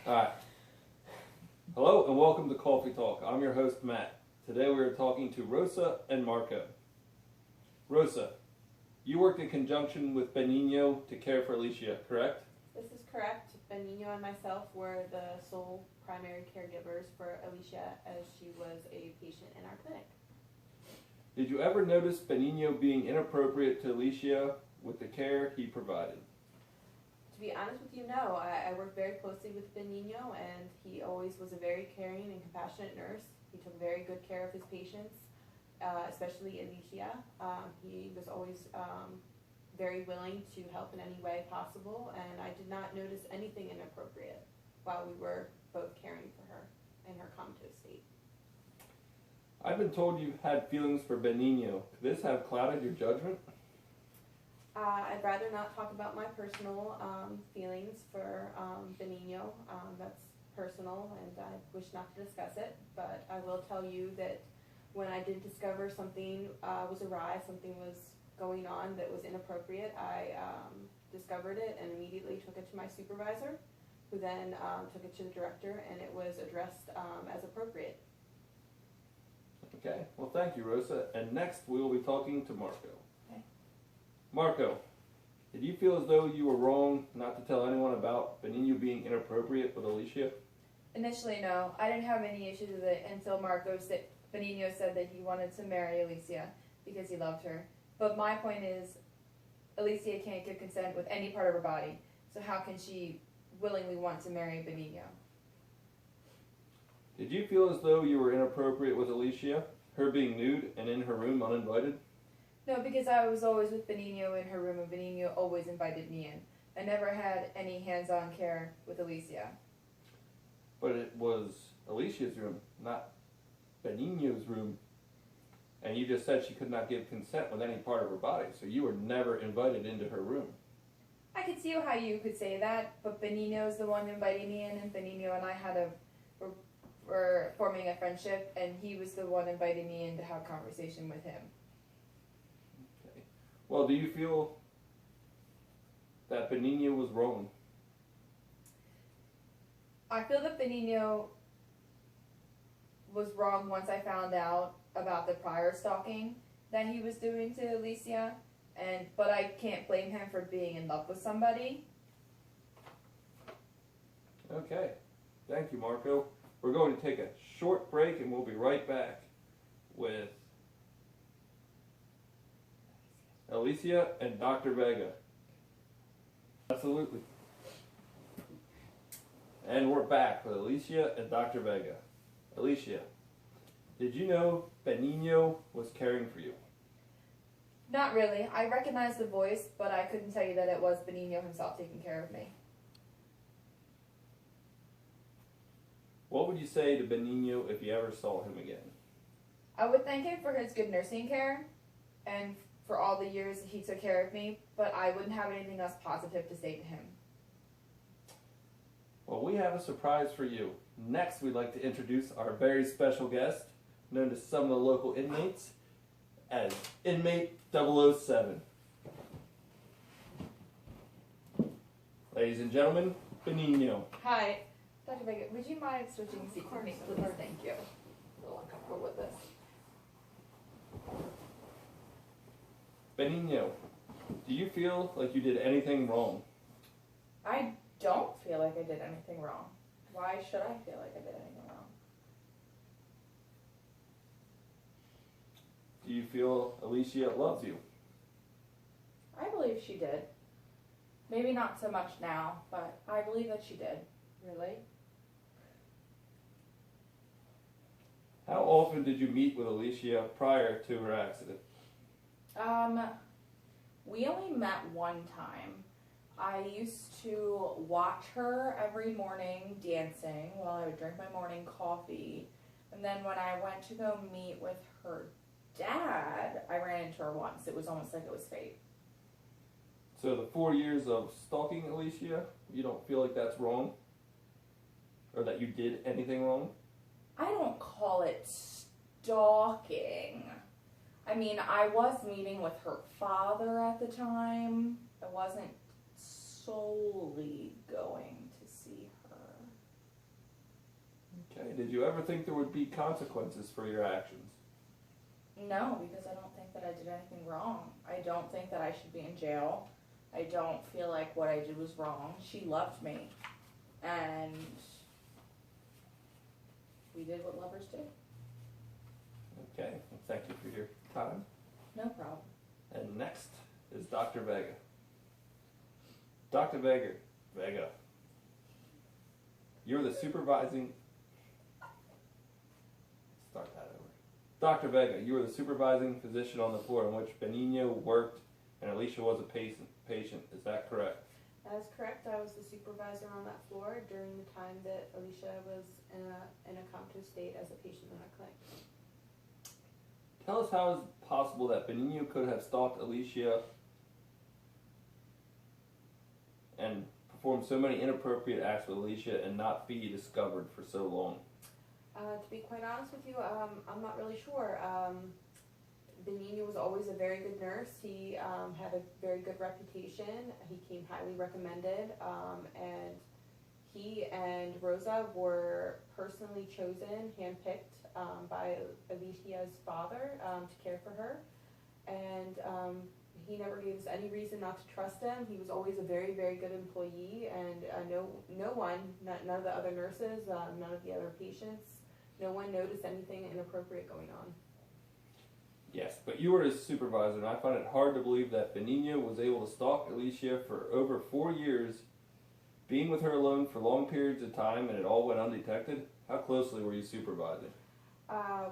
Alright. Hello and welcome to Coffee Talk. I'm your host, Matt. Today we are talking to Rosa and Marco. Rosa, you worked in conjunction with Benigno to care for Alicia, correct? This is correct. Benigno and myself were the sole primary caregivers for Alicia as she was a patient in our clinic. Did you ever notice Benigno being inappropriate to Alicia with the care he provided? To be honest with you, no. I worked very closely with Benigno, and he always was a very caring and compassionate nurse. He took very good care of his patients, especially Alicia. He was always very willing to help in any way possible, and I did not notice anything inappropriate while we were both caring for her in her comatose state. I've been told you've had feelings for Benigno. Could this have clouded your judgment? I'd rather not talk about my personal feelings for Benigno. That's personal, and I wish not to discuss it, but I will tell you that when I did discover something was awry, something was going on that was inappropriate, I discovered it and immediately took it to my supervisor, who then took it to the director, and it was addressed as appropriate. Okay, well thank you, Rosa. And next we will be talking to Marco. Okay. Marco, did you feel as though you were wrong not to tell anyone about Benigno being inappropriate with Alicia? Initially, no. I didn't have any issues with it until Benigno said that he wanted to marry Alicia because he loved her. But my point is, Alicia can't give consent with any part of her body, so how can she willingly want to marry Benigno? Did you feel as though you were inappropriate with Alicia, her being nude and in her room uninvited? No, because I was always with Benigno in her room, and Benigno always invited me in. I never had any hands-on care with Alicia. But it was Alicia's room, not Benigno's room. And you just said she could not give consent with any part of her body, so you were never invited into her room. I could see how you could say that, but Benigno's the one inviting me in, and Benigno and I were forming a friendship, and he was the one inviting me in to have a conversation with him. Okay. Well, do you feel that Benigno was wrong? I feel that Benigno was wrong once I found out about the prior stalking that he was doing to Alicia, but I can't blame him for being in love with somebody. Okay. Thank you, Marco. We're going to take a short break and we'll be right back with Alicia and Dr. Vega. Absolutely. And we're back with Alicia and Dr. Vega. Alicia, did you know Benigno was caring for you? Not really. I recognized the voice, but I couldn't tell you that it was Benigno himself taking care of me. What would you say to Benigno if you ever saw him again? I would thank him for his good nursing care and for all the years he took care of me, but I wouldn't have anything else positive to say to him. Well, we have a surprise for you. Next, we'd like to introduce our very special guest, known to some of the local inmates as Inmate 007. Ladies and gentlemen, Benigno. Hi. Dr. Vega, would you mind switching seats with me, please? Thank you. I'm a little uncomfortable with this. Benigno, do you feel like you did anything wrong? I don't feel like I did anything wrong. Why should I feel like I did anything wrong? Do you feel Alicia loves you? I believe she did. Maybe not so much now, but I believe that she did. Really? How often did you meet with Alicia prior to her accident? We only met one time. I used to watch her every morning dancing while I would drink my morning coffee. And then when I went to go meet with her dad, I ran into her once. It was almost like it was fate. So the 4 years of stalking Alicia, you don't feel like that's wrong? Or that you did anything wrong? I don't call it stalking. I mean, I was meeting with her father at the time. I wasn't solely going to see her. did you ever think there would be consequences for your actions? No, because I don't think that I did anything wrong. I don't think that I should be in jail. I don't feel like what I did was wrong. She loved me. And we did what lovers do. Okay, well, thank you for your time. No problem. And next is Dr. Vega. Dr. Vega, you're the supervising. Start that over. Dr. Vega, you were the supervising physician on the floor in which Benigno worked, and Alicia was a patient. Is that correct? That is correct. I was the supervisor on that floor during the time that Alicia was in a comatose state as a patient in our clinic. Tell us how it's possible that Benigno could have stalked Alicia and performed so many inappropriate acts with Alicia and not be discovered for so long. To be quite honest with you, I'm not really sure. Benigno was always a very good nurse. He had a very good reputation. He came highly recommended, and he and Rosa were personally chosen, handpicked by Alicia's father to care for her, and he never gave us any reason not to trust him. He was always a very, very good employee, and none of the other nurses, none of the other patients, no one noticed anything inappropriate going on. Yes, but you were his supervisor, and I find it hard to believe that Benigno was able to stalk Alicia for over 4 years, being with her alone for long periods of time, and it all went undetected. How closely were you supervising?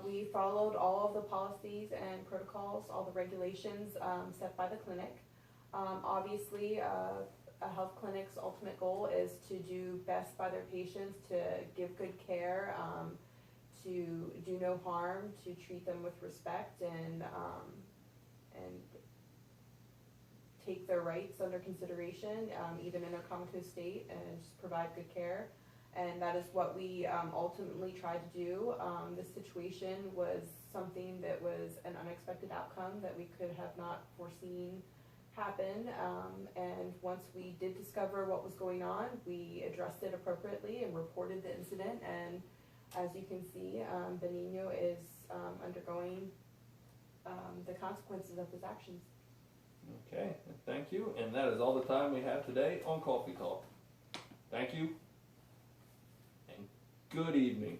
We followed all of the policies and protocols, all the regulations set by the clinic. Obviously, a health clinic's ultimate goal is to do best by their patients, to give good care, to do no harm, to treat them with respect, and take their rights under consideration, even in a comatose state, and just provide good care. And that is what we ultimately tried to do. This situation was something that was an unexpected outcome that we could have not foreseen happen. And once we did discover what was going on, we addressed it appropriately and reported the incident. And as you can see, Benigno is undergoing the consequences of his actions. Okay, thank you. And that is all the time we have today on Coffee Talk. Thank you, and good evening.